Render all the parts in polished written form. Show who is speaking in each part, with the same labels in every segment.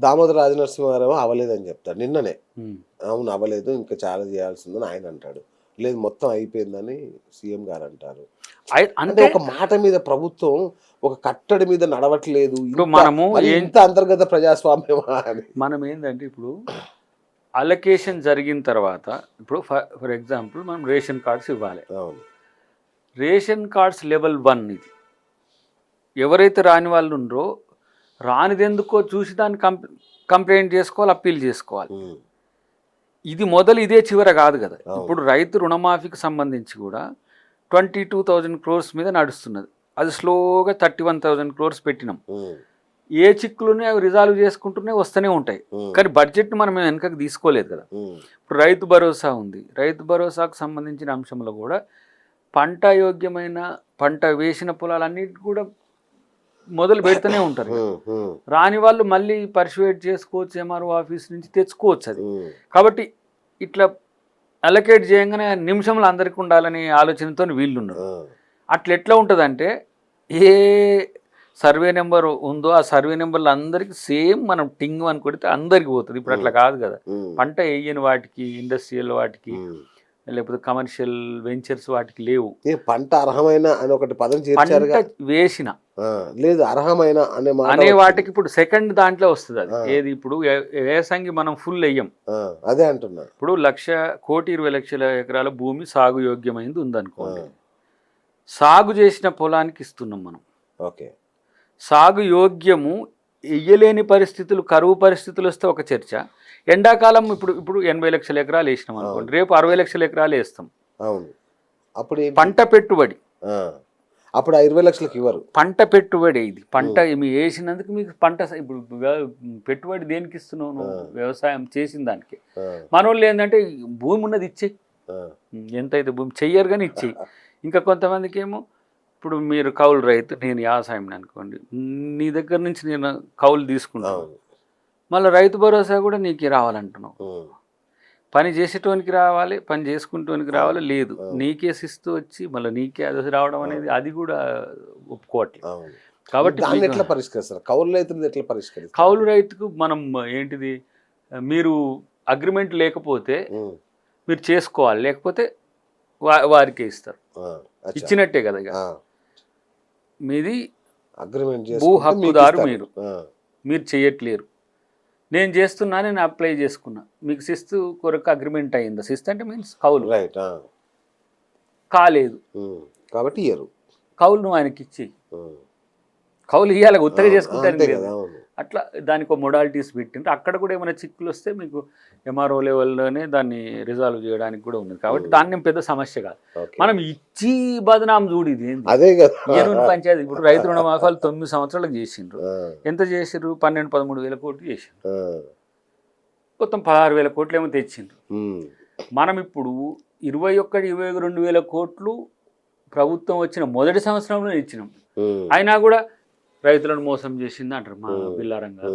Speaker 1: దామోదర రాజనరసింహారావు అవ్వలేదని చెప్తాడు నిన్ననే. అవును అవ్వలేదు, ఇంకా చాలా చేయాల్సిందని ఆయన అంటాడు. లేదు మొత్తం అయిపోయిందని సీఎం గారు అంటారు. అంటే ఒక మాట మీద ప్రభుత్వం ఒక కట్టడి మీద నడవట్లేదు.
Speaker 2: మనము
Speaker 1: ఇంత అంతర్గత ప్రజాస్వామ్యమా అని.
Speaker 2: మనం ఏంటంటే ఇప్పుడు అలొకేషన్ జరిగిన తర్వాత ఇప్పుడు ఫర్ ఎగ్జాంపుల్ మనం రేషన్ కార్డ్స్ ఇవ్వాలి.
Speaker 1: అవును,
Speaker 2: రేషన్ కార్డ్స్ లెవెల్ 1 ఇది. ఎవరైతే రాని వాళ్ళు ఉన్నారో రానిదెందుకో చూసి దాన్ని కంప్లైంట్ చేసుకోవాలి, అప్పీల్ చేసుకోవాలి. ఇది మొదలు ఇదే చివర కాదు కదా. ఇప్పుడు రైతు రుణమాఫీకి సంబంధించి కూడా 22,000 crores మీద నడుస్తున్నది. అది స్లోగా 31,000 crores పెట్టినాం. ఏ చిక్కులునే అవి రిజాల్వ్ చేసుకుంటూనే వస్తూనే ఉంటాయి. కానీ బడ్జెట్ని మనం వెనకకి తీసుకోలేదు కదా. ఇప్పుడు రైతు భరోసా ఉంది. రైతు భరోసాకు సంబంధించిన అంశంలో కూడా పంట యోగ్యమైన పంట వేసిన పొలాలన్నిటి కూడా మొదలు పెడుతూనే ఉంటారు. రాని వాళ్ళు మళ్ళీ పర్సువేట్ చేసుకోవచ్చు, ఎంఆర్ఓ ఆఫీస్ నుంచి తెచ్చుకోవచ్చు అది. కాబట్టి ఇట్లా అలొకేట్ చేయగానే నిమిషంలో అందరికీ ఉండాలనే ఆలోచనతో వీళ్ళున్నారు. అట్లా ఎట్లా ఉంటుందంటే ఏ సర్వే నెంబర్ ఉందో ఆ సర్వే నెంబర్లు అందరికీ సేమ్ మనం టింగ్ అని కొడితే అందరికి పోతుంది. ఇప్పుడు అట్లా కాదు కదా. పంట వేయని వాటికి, ఇండస్ట్రియల్ వాటికి, లేకపోతే కమర్షియల్ వెంచర్స్ వాటికి లేవు.
Speaker 1: పంట అర్హమైన అని ఒకటి పదం చేర్చారు.
Speaker 2: వేసిన
Speaker 1: లేదు అర్హమైన
Speaker 2: అనే వాటికి ఇప్పుడు సెకండ్ దాంట్లో వస్తుంది. అది ఏది ఇప్పుడు వ్యవసాయానికి మనం ఫుల్ వెయ్యం.
Speaker 1: అదే అంటున్నా.
Speaker 2: ఇప్పుడు 1,20,00,000 ఎకరాల భూమి సాగు యోగ్యమైంది ఉందనుకోండి. సాగు చేసిన పొలానికి ఇస్తున్నాం మనం.
Speaker 1: ఓకే,
Speaker 2: సాగు యోగ్యము ఇయ్యలేని పరిస్థితులు, కరువు పరిస్థితులు వస్తే ఒక చర్చ. ఎండాకాలం ఇప్పుడు 80 లక్షల ఎకరాలు వేసినాం అనుకోండి, రేపు 60 లక్షల ఎకరాలు వేస్తాం.
Speaker 1: అవును, అప్పుడు
Speaker 2: పంట పెట్టుబడి
Speaker 1: అప్పుడు 20 లక్షలకు ఇవ్వరు.
Speaker 2: పంట పెట్టుబడి ఇది. పంట మీరు వేసినందుకు మీకు పంట ఇప్పుడు పెట్టుబడి దేనికి ఇస్తున్నావు? వ్యవసాయం చేసిన దానికి. మన వాళ్ళు ఏంటంటే భూమి ఉన్నది ఇచ్చేయి, ఎంతైతే భూమి చెయ్యరు కానీ ఇచ్చేయి. ఇంకా కొంతమందికి ఏమో ఇప్పుడు మీరు కౌలు రైతు, నేను వ్యవసాయం అనుకోండి, నీ దగ్గర నుంచి నేను కౌలు తీసుకుంటాను, మళ్ళీ రైతు భరోసా కూడా నీకు రావాలంటున్నావు. పని చేసేటోనికి రావాలి, పని చేసుకుంటోనికి రావాలి. లేదు నీకేసిస్తూ వచ్చి మళ్ళీ నీకే అది రావడం అనేది అది కూడా ఒప్పుకోవట్లేదు. కాబట్టి
Speaker 1: ఎట్లా పరిష్కరిస్తారు? కౌలు రైతులు ఎట్లా పరిష్కరిస్తారు?
Speaker 2: కౌలు రైతుకు మనం ఏంటిది, మీరు అగ్రిమెంట్ లేకపోతే మీరు చేసుకోవాలి, లేకపోతే వారికే ఇస్తారు. ఇచ్చినట్టే కదా. ఇక మీది
Speaker 1: అగ్రిమెంట్
Speaker 2: భూ హక్కుదారు, మీరు చేయట్లేరు, నేను చేస్తున్నా, నేను అప్లై చేసుకున్నా, మీకు శిస్తు కొరకు అగ్రిమెంట్ అయిందా? శిస్తు అంటే మీన్స్ కౌలు.
Speaker 1: రైట్,
Speaker 2: కాలేదు
Speaker 1: కాబట్టి ఇయ్యరు.
Speaker 2: కౌలు నువ్వు ఆయనకి ఇచ్చి, కౌలు ఇవ్వాలి, ఉత్తగా చేసుకుంటాను అట్లా. దానికి ఒక మొడాలిటీస్ పెట్టిండ్రు. అక్కడ కూడా ఏమైనా చిక్కులు వస్తే మీకు ఎంఆర్ఓ లెవెల్లోనే దాన్ని రిజాల్వ్ చేయడానికి కూడా ఉన్నది. కాబట్టి దాన్ని పెద్ద సమస్య కాదు. మనం ఇచ్చి బదనాం చూడు, ఇది
Speaker 1: అదే కదా
Speaker 2: పంచాయతీ. ఇప్పుడు రైతు రుణమాఫాలు 9 సంవత్సరాలకు చేసిండ్రు. ఎంత చేసిండ్రు? 12-13 వేల కోట్లు చేసిండ్రు. మొత్తం 16,000 కోట్లు ఏమో తెచ్చిండ్రు. మనం ఇప్పుడు 21-22 వేల కోట్లు ప్రభుత్వం వచ్చిన మొదటి సంవత్సరంలో ఇచ్చినాం. అయినా కూడా రైతులను మోసం చేసింది అంటారు మా బిల్లారంగా.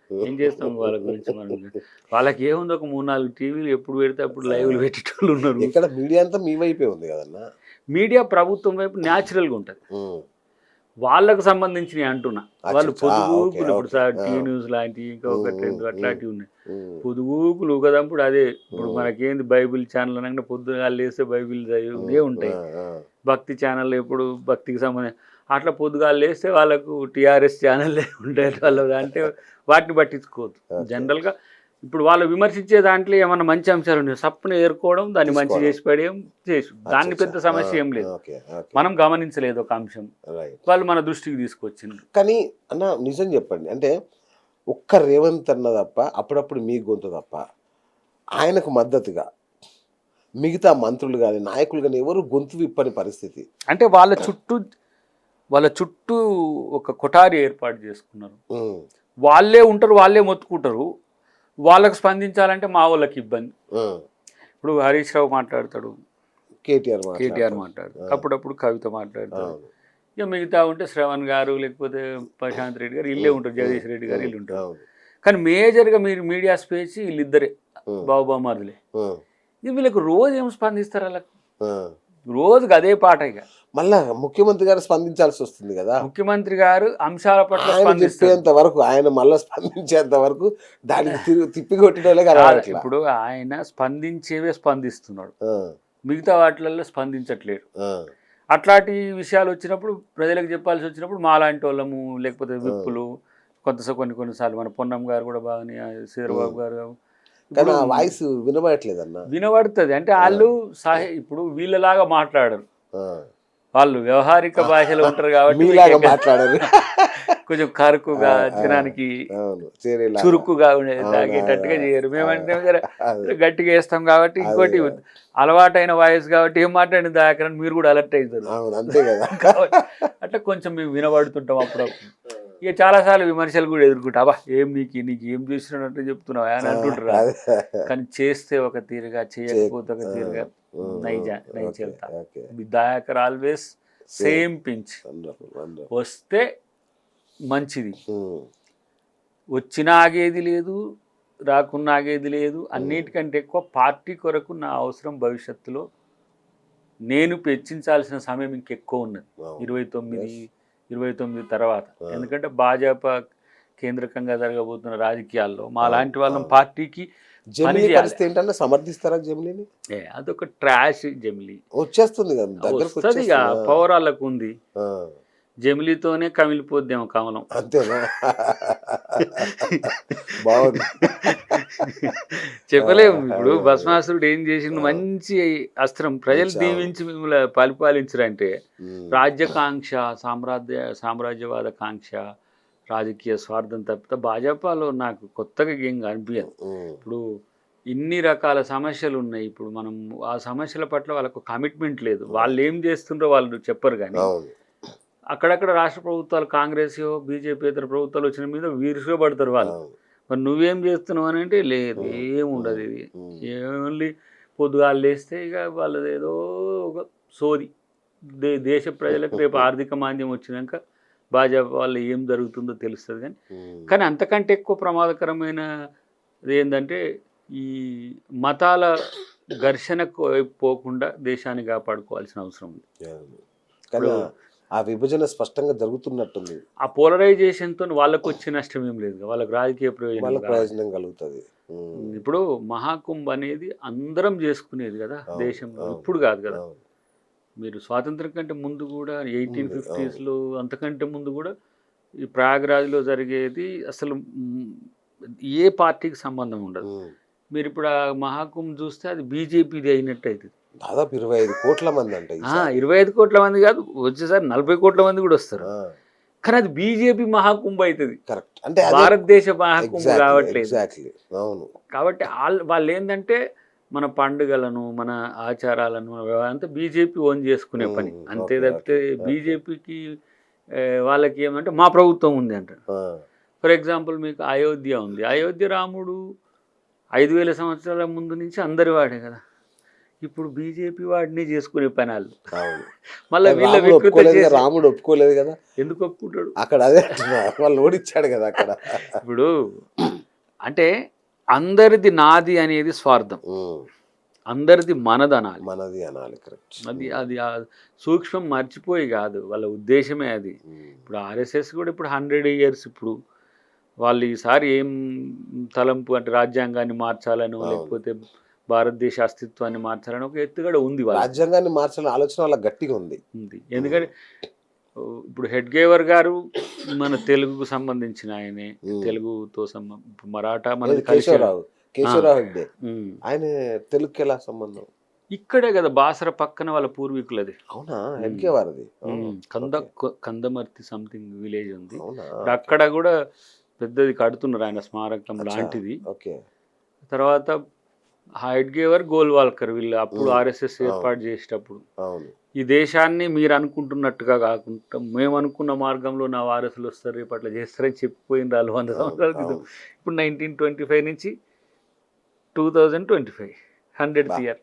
Speaker 2: ఏం చేస్తాం వాళ్ళ గురించి? మనం వాళ్ళకి ఏముంది, ఒక 3-4 టీవీలు ఎప్పుడు పెడితే అప్పుడు లైవ్లు పెట్టేటోళ్ళు ఉన్నారు.
Speaker 1: ఇక్కడ మీడియా అంతా మీ వైపే ఉంది కదన్నా.
Speaker 2: మీడియా ప్రభుత్వం వైపు న్యాచురల్గా ఉంటుంది. వాళ్ళకు సంబంధించినవి అంటున్నా. వాళ్ళు పొదుగుకులు, ఇప్పుడు టీ న్యూస్ లాంటివి, ఇంకా ఒకటి రెండు అట్లాంటివి ఉన్నాయి. పొదుగుకులు కదంపుడు అదే. ఇప్పుడు మనకేంది బైబిల్ ఛానల్ అనగా పొద్దుగా లేస్తే బైబిల్ చదివే ఉంటాయి. భక్తి ఛానల్ ఎప్పుడు భక్తికి సంబంధించి అట్లా పొద్దుగా లేస్తే వాళ్ళకు టీఆర్ఎస్ ఛానల్లే ఉంటాయి. వాళ్ళు అంటే వాటిని పట్టించుకోవద్దు. జనరల్గా ఇప్పుడు వాళ్ళు విమర్శించే దాంట్లో ఏమన్నా మంచి అంశాలు ఉన్నాయి, సప్పును ఏరుకోవడం, దాన్ని మంచి చేసి పడేయం చేసి, దాన్ని పెద్ద సమస్య ఏం లేదు. మనం గమనించలేదు ఒక అంశం, వాళ్ళు మన దృష్టికి తీసుకొచ్చిండ్రు.
Speaker 1: కానీ అన్న నిజం చెప్పండి, అంటే ఒక్క రేవంత్ అన్న తప్ప, అప్పుడప్పుడు మీ గొంతు తప్ప, ఆయనకు మద్దతుగా మిగతా మంత్రులు కానీ నాయకులు కానీ ఎవరు గొంతు విప్పని పరిస్థితి.
Speaker 2: అంటే వాళ్ళ చుట్టూ ఒక కొఠారి ఏర్పాటు చేసుకున్నారు. వాళ్ళే ఉంటారు, వాళ్ళే మొత్తుకుంటారు. వాళ్ళకు స్పందించాలంటే మా వాళ్ళకి ఇబ్బంది. ఇప్పుడు హరీష్ రావు మాట్లాడతాడు, కేటీఆర్ మాట్లాడతాడు, అప్పుడప్పుడు కవిత మాట్లాడతాడు. ఇక మిగతా ఉంటే శ్రవణ్ గారు, లేకపోతే ప్రశాంత్ రెడ్డి గారు ఇల్లే ఉంటారు, జగదీష్ రెడ్డి గారు ఇల్లు ఉంటారు. కానీ మేజర్గా మీరు మీడియా స్పేస్ వీళ్ళిద్దరే బాబుబామారులే. వీళ్ళకి రోజు ఏం స్పందిస్తారు? వాళ్ళకి రోజుకి అదే పాట. ఇక
Speaker 1: మళ్ళా ముఖ్యమంత్రి గారు స్పందించాల్సి వస్తుంది కదా.
Speaker 2: ముఖ్యమంత్రి గారు అంశాల పట్ల
Speaker 1: ఆయన చెప్పేంత వరకు, ఆయన మళ్ళీ స్పందించేంత వరకు దానికి తిప్పి కొట్టిన వాళ్ళే కదా.
Speaker 2: ఇప్పుడు ఆయన స్పందించేవే స్పందిస్తున్నాడు, మిగతా వాటిలలో స్పందించట్లేడు. అట్లాంటి విషయాలు వచ్చినప్పుడు, ప్రజలకు చెప్పాల్సి వచ్చినప్పుడు మాలాంటి వాళ్ళము, లేకపోతే విప్పులు, కొన్నిసార్లు మన పొన్నం గారు కూడా బాగానే, శ్రీధరబాబు గారు
Speaker 1: కానీ ఆ వాయిస్ వినబడట్లేదు అన్న.
Speaker 2: వినబడుతుంది అంటే వాళ్ళు ఇప్పుడు వీళ్ళలాగా మాట్లాడరు, వాళ్ళు వ్యవహారిక భాషలో ఉంటారు కాబట్టి
Speaker 1: మాట్లాడారు.
Speaker 2: కొంచెం కరుకుగా, జనానికి చురుకుగా తాగేటట్టుగా చేయరు. మేమంటే గట్టిగా వేస్తాం కాబట్టి. ఇంకోటి అలవాటైన వాయిస్ కాబట్టి ఏం మాట్లాడిన దాకా మీరు కూడా అలర్ట్ అవుతారు,
Speaker 1: అంతే కదా.
Speaker 2: అట్లా కొంచెం మేము వినబడుతుంటాం అప్పుడప్పుడు. ఇక చాలాసార్లు విమర్శలు కూడా ఎదుర్కొంటా, నీకు ఏం చేసినట్టు చెప్తున్నావు అని అంటుంటారు. కానీ చేస్తే ఒక తీరుగా, చేయకపోతే ఒక తీరుగా నై చెల్తా. Dayakar always same pinch. వస్తే మంచిది, వచ్చినా ఆగేది లేదు, రాకున్నా ఆగేది లేదు. అన్నిటికంటే ఎక్కువ పార్టీ కొరకు నా అవసరం భవిష్యత్తులో నేను వెచ్చించాల్సిన సమయం ఇంకెక్కువ ఉన్నది 29 తర్వాత. ఎందుకంటే భాజపా కేంద్రకంగా జరగబోతున్న రాజకీయాల్లో మా లాంటి వాళ్ళం పార్టీకి
Speaker 1: ఏంటన్నా సమర్థిస్తారా జమిలీని?
Speaker 2: అదొక ట్రాష్. జమిలీ
Speaker 1: వచ్చేస్తుంది
Speaker 2: వస్తుంది, పవర్ వాళ్ళకు ఉంది. జమిలీతోనే కమిలిపోద్దేమో కమలం.
Speaker 1: అంతేనా? బాగుంది.
Speaker 2: చెప్పలేము. ఇప్పుడు భస్మాసురుడు ఏం చేసిండు, మంచి అస్త్రం. ప్రజలు దీవించి మిమ్మల్ని పరిపాలించరంటే రాజ్యకాంక్ష, సామ్రాజ్యవాద కాంక్ష, రాజకీయ స్వార్థం తప్పితే భాజపాలో నాకు కొత్తగా ఏం అనిపించదు. ఇప్పుడు ఇన్ని రకాల సమస్యలు ఉన్నాయి. ఇప్పుడు మనం ఆ సమస్యల పట్ల వాళ్ళకు కమిట్మెంట్ లేదు. వాళ్ళు ఏం చేస్తుండ్రో వాళ్ళు చెప్పరు. కానీ అక్కడక్కడ రాష్ట్ర ప్రభుత్వాలు, కాంగ్రెస్, బీజేపీ ఇతర ప్రభుత్వాలు వచ్చిన మీద వీరుపడతారు వాళ్ళు. మరి నువ్వేం చేస్తున్నావు అని అంటే లేదు, ఏముండదు. ఇది ఓన్లీ పొద్దుగాలు లేస్తే ఇక వాళ్ళది ఏదో ఒక సోది. దేశ ప్రజలకు రేపు ఆర్థిక మాంద్యం వచ్చినాక భాజపా వాళ్ళు ఏం జరుగుతుందో తెలుస్తుంది. కానీ అంతకంటే ఎక్కువ ప్రమాదకరమైన ఏంటంటే ఈ మతాల ఘర్షణకు పోకుండా దేశాన్ని కాపాడుకోవాల్సిన అవసరం ఉంది.
Speaker 1: ఆ విభజన స్పష్టంగా జరుగుతున్నట్టుంది.
Speaker 2: ఆ పోలరైజేషన్తో వాళ్ళకు వచ్చే నష్టం ఏం లేదు, వాళ్ళకి రాజకీయ ప్రయోజనం
Speaker 1: కలుగుతుంది.
Speaker 2: ఇప్పుడు మహాకుంభ్ అనేది అందరం చేసుకునేది కదా దేశంలో, ఇప్పుడు కాదు కదా. మీరు స్వాతంత్రం కంటే ముందు కూడా 1850s అంతకంటే ముందు కూడా ఈ ప్రయాగ్రాజ్లో జరిగేది అసలు ఏ పార్టీకి సంబంధం ఉండదు. మీరు ఇప్పుడు ఆ మహాకుంభ్ చూస్తే అది బీజేపీది అయినట్టు అవుతుంది.
Speaker 1: దాదాపు 25 కోట్ల మంది అంటే
Speaker 2: 25 కోట్ల మంది కాదు, వచ్చేసారి 40 కోట్ల మంది కూడా వస్తారు. కానీ అది బీజేపీ మహాకుంభ అవుతుంది,
Speaker 1: కరెక్ట్. అంటే
Speaker 2: భారతదేశ మహాకుంభ కావట్లేదు. కాబట్టి వాళ్ళు ఏంటంటే మన పండుగలను, మన ఆచారాలను అంతా బీజేపీ ఓన్ చేసుకునే పని అంతే తప్పితే బీజేపీకి వాళ్ళకి ఏమంటే మా ప్రభుత్వం ఉంది అంటారు. ఫర్ ఎగ్జాంపుల్ మీకు అయోధ్య ఉంది. అయోధ్య రాముడు 5000 సంవత్సరాల ముందు నుంచి అందరి వాడే కదా. ఇప్పుడు బీజేపీ వాడిని చేసుకునే పని వాళ్ళు. మళ్ళీ
Speaker 1: రాముడు ఒప్పుకోలేదు కదా.
Speaker 2: ఎందుకు ఒప్పుకుంటాడు?
Speaker 1: అక్కడ అదే వాళ్ళు ఓడిచ్చాడు కదా అక్కడ.
Speaker 2: ఇప్పుడు అంటే అందరిది నాది అనేది స్వార్థం, అందరిది మనది అనాలి.
Speaker 1: కరెక్ట్.
Speaker 2: అది సూక్ష్మం మర్చిపోయి కాదు, వాళ్ళ ఉద్దేశమే అది. ఇప్పుడు ఆర్ఎస్ఎస్ కూడా ఇప్పుడు 100 years ఇప్పుడు వాళ్ళు ఈసారి ఏం తలంపు అంటే రాజ్యాంగాన్ని మార్చాలను, లేకపోతే భారతదేశ అస్తిత్వాన్ని మార్చాలని ఒక ఎత్తుగడ ఉంది.
Speaker 1: రాజ్యాంగాన్ని మార్చాలని ఆలోచన వాళ్ళ గట్టిగా ఉంది.
Speaker 2: ఎందుకంటే ఇప్పుడు హెడ్గేవర్ గారు మన తెలుగుకు సంబంధించిన ఆయనే, తెలుగుతో మరాఠా మన
Speaker 1: కేశవరావు హెగ్డే, ఆయన తెలుగుకి ఎలా సంబంధం?
Speaker 2: ఇక్కడే కదా బాసర పక్కన వాళ్ళ పూర్వీకులది.
Speaker 1: అవునా? హెడ్గేవారది
Speaker 2: కందమర్తి సంథింగ్ విలేజ్ ఉంది, అక్కడ కూడా పెద్దది కడుతున్నారు ఆయన స్మారకం లాంటిది. తర్వాత హెడ్గేవర్, గోల్వాల్కర్ వీళ్ళు అప్పుడు ఆర్ఎస్ఎస్ ఏర్పాటు చేసేటప్పుడు ఈ దేశాన్ని మీరు అనుకుంటున్నట్టుగా కాకుండా మేము అనుకున్న మార్గంలో నా వారసులు వస్తారు, రేపు అట్లా చేస్తారని చెప్పిపోయింది వాళ్ళు 100 సంవత్సరాల క్రితం. ఇప్పుడు 1925 నుంచి 2025 100th year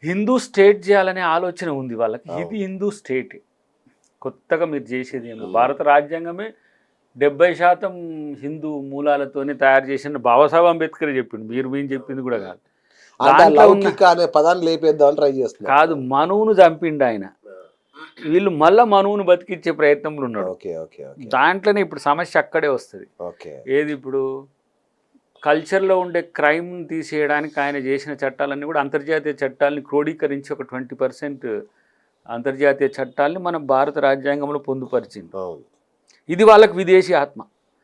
Speaker 2: హిందూ స్టేట్ చేయాలనే ఆలోచన ఉంది వాళ్ళకి. ఇది హిందూ స్టేట్. కొత్తగా మీరు చేసేది ఏమో, భారత రాజ్యాంగమే 70% హిందూ మూలాలతోనే తయారు చేసిన బాబాసాహెబ్ అంబేద్కర్ చెప్పిండు, మీరు మేము చెప్పింది కూడా కాదు.
Speaker 1: అంటే లౌకిక అనే పదాన్ని లేపేద్దామని ట్రై చేస్తున్నారు.
Speaker 2: కాదు, మనువును చంపిండు ఆయన, వీళ్ళు మళ్ళా మనువును బతికిచ్చే ప్రయత్నంలో ఉన్నాడు.
Speaker 1: Okay okay okay.
Speaker 2: దాంట్లోనే ఇప్పుడు సమస్య అక్కడే వస్తుంది.
Speaker 1: ఓకే.
Speaker 2: ఏది ఇప్పుడు కల్చర్లో ఉండే క్రైమ్ తీసేయడానికి ఆయన చేసిన చట్టాలన్నీ కూడా అంతర్జాతీయ చట్టాలని క్రోడీకరించి ఒక 20% అంతర్జాతీయ చట్టాలని మన భారత రాజ్యాంగంలో పొందుపరిచింది.
Speaker 1: అవును.
Speaker 2: ఇది వాళ్ళకి విదేశీ ఆత్మ.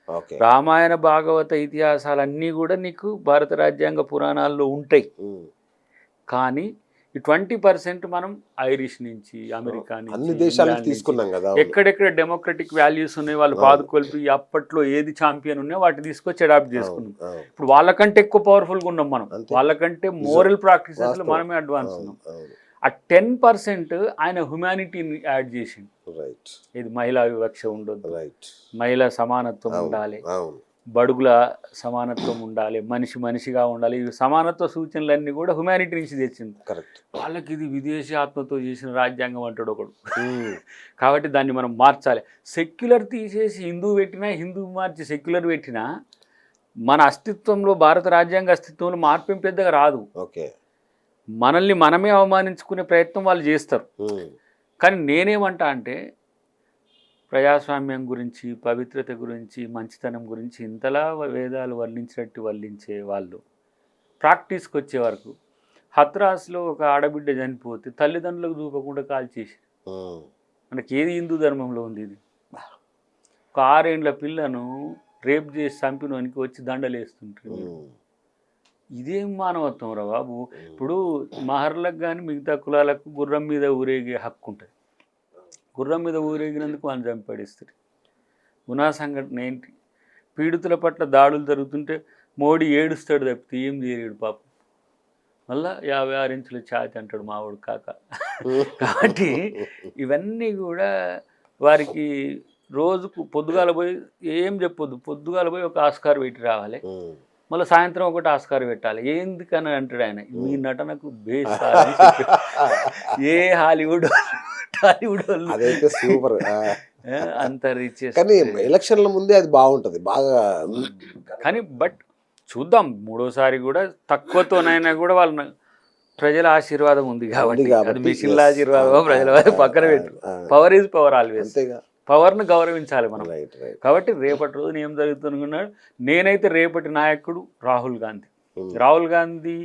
Speaker 1: ఓకే.
Speaker 2: రామాయణ భాగవత ఇతిహాసాలన్నీ కూడా నీకు భారత రాజ్యాంగ పురాణాల్లో ఉంటాయి. కానీ ఈ 20% మనం ఐరిష్ నుంచి, అమెరికా నుంచి,
Speaker 1: అన్ని దేశాలకు తీసుకున్నాం కదా.
Speaker 2: ఎక్కడెక్కడ డెమోక్రటిక్ వాల్యూస్ ఉన్నాయి వాళ్ళు పాదుకొల్పి అప్పట్లో ఏది ఛాంపియన్ ఉన్నాయో వాటిని తీసుకొచ్చి అడాప్ట్ చేసుకున్నాం. ఇప్పుడు వాళ్ళకంటే ఎక్కువ పవర్ఫుల్గా ఉన్నాం మనం, వాళ్ళకంటే మోరల్ ప్రాక్టీసెస్ లో మనమే అడ్వాన్స్ ఉన్నాం. ఆ 10% ఆయన హ్యుమానిటీని యాడ్ చేసింది. ఇది మహిళా వివక్ష ఉండొద్దు, మహిళా సమానత్వం ఉండాలి, బడుగుల సమానత్వం ఉండాలి, మనిషి మనిషిగా ఉండాలి. ఈ సమానత్వ సూచనలన్నీ కూడా హ్యుమానిటీ నుంచి తెచ్చింది. వాళ్ళకి ఇది విదేశీ ఆత్మతో చేసిన రాజ్యాంగం అంటాడు ఒకడు. కాబట్టి దాన్ని మనం మార్చాలి. సెక్యులర్ తీసేసి హిందూ పెట్టినా, హిందూ మార్చి సెక్యులర్ పెట్టినా మన అస్తిత్వంలో, భారత రాజ్యాంగ అస్తిత్వంలో మార్పు పెద్దగా రాదు. మనల్ని మనమే అవమానించుకునే ప్రయత్నం వాళ్ళు చేస్తారు. కానీ నేనేమంటా అంటే ప్రజాస్వామ్యం గురించి, పవిత్రత గురించి, మంచితనం గురించి ఇంతలా వేదాలు వర్ణించినట్టు వర్ణించే వాళ్ళు ప్రాక్టీస్కి వచ్చే వరకు, హత్రాస్లో ఒక ఆడబిడ్డ చనిపోతే తల్లిదండ్రులకు చూపకుండా కాల్చేసి, మనకి ఏది హిందూ ధర్మంలో ఉంది? ఇది ఒక 6 ఏళ్ల పిల్లను రేప్ చేసి చంపినోనికి వచ్చి దండలు వేస్తుంటారు. ఇదేం మానవత్వం రా బాబు. ఇప్పుడు మహర్లకు కానీ మిగతా కులాలకు గుర్రం మీద ఊరేగే హక్కు ఉంటుంది. గుర్రం మీద ఊరేగినందుకు వాళ్ళు చంపేస్తారు. గునా సంఘటన ఏంటి? పీడితుల పట్ల దాడులు జరుగుతుంటే మోడీ ఏడుస్తాడు తప్పితే ఏం చేయలేడు పాపం. మళ్ళా 56 ఇంచుల ఛాతి అంటాడు మావాడు కాక. కాబట్టి ఇవన్నీ కూడా వారికి రోజుకు పొద్దుగాల పోయి ఏం చెప్పొద్దు, పొద్దుగాల పోయి ఒక ఆస్కార్ పెట్టి రావాలి, మళ్ళీ సాయంత్రం ఒకటి ఆస్కార్ పెట్టాలి. ఎందుకని అంటాడు ఆయన, మీ నటనకు బేస్ ఏ హాలీవుడ్
Speaker 1: అదైతే సూపర్
Speaker 2: అంత రీచ్.
Speaker 1: కానీ ఎలక్షన్ల ముందే అది బాగుంటది బాగా.
Speaker 2: కానీ బట్ చూద్దాం, మూడోసారి కూడా తక్కువతోనైనా కూడా వాళ్ళ ప్రజల ఆశీర్వాదం ఉంది కాబట్టి, అది మిషన్ల ఆశీర్వాదం ప్రజల పక్కన పెట్టు. Power is power always. పవర్ను గౌరవించాలి మనం. కాబట్టి రేపటి రోజున ఏం జరుగుతున్నాడు, నేనైతే రేపటి నాయకుడు రాహుల్ గాంధీ. రాహుల్ గాంధీ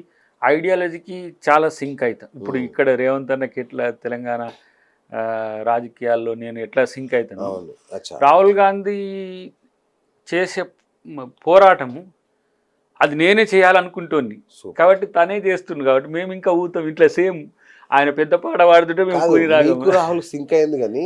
Speaker 2: ఐడియాలజీకి చాలా సింక్ అవుతాను. ఇప్పుడు ఇక్కడ రేవంత్ అన్నకి ఎట్లా తెలంగాణ రాజకీయాల్లో నేను ఎట్లా సింక్ అవుతాను, రాహుల్ గాంధీ చేసే పోరాటము అది నేనే చేయాలనుకుంటోంది కాబట్టి తనే చేస్తుంది. కాబట్టి మేము ఇంకా ఊతాం ఇట్లా సేమ్ ఆయన పెద్ద పాట పాడుతుంటే మేము పోయి
Speaker 1: రాహుల్ సింక్ అయింది. కానీ